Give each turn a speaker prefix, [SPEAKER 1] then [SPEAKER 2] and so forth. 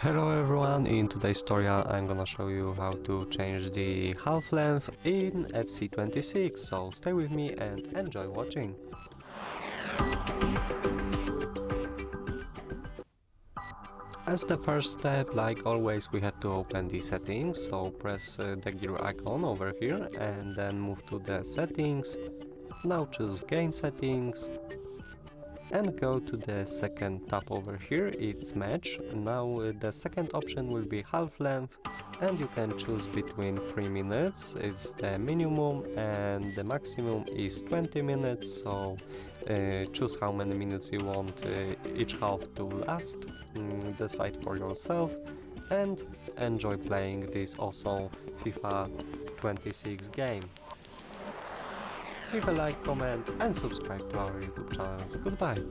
[SPEAKER 1] Hello everyone, in today's tutorial I'm gonna show you how to change the half length in FC26, so stay with me and enjoy watching. As the first step, like always, we have to open the settings, so press the gear icon over here and then move to the settings. Now choose game settings and go to the second tab over here, it's match. Now the second option will be half length and you can choose between 3 minutes, it's the minimum, and the maximum is 20 minutes, so choose how many minutes you want each half to last, decide for yourself and enjoy playing this awesome FIFA 26 game. Leave a like, comment and subscribe to our YouTube channels. Goodbye!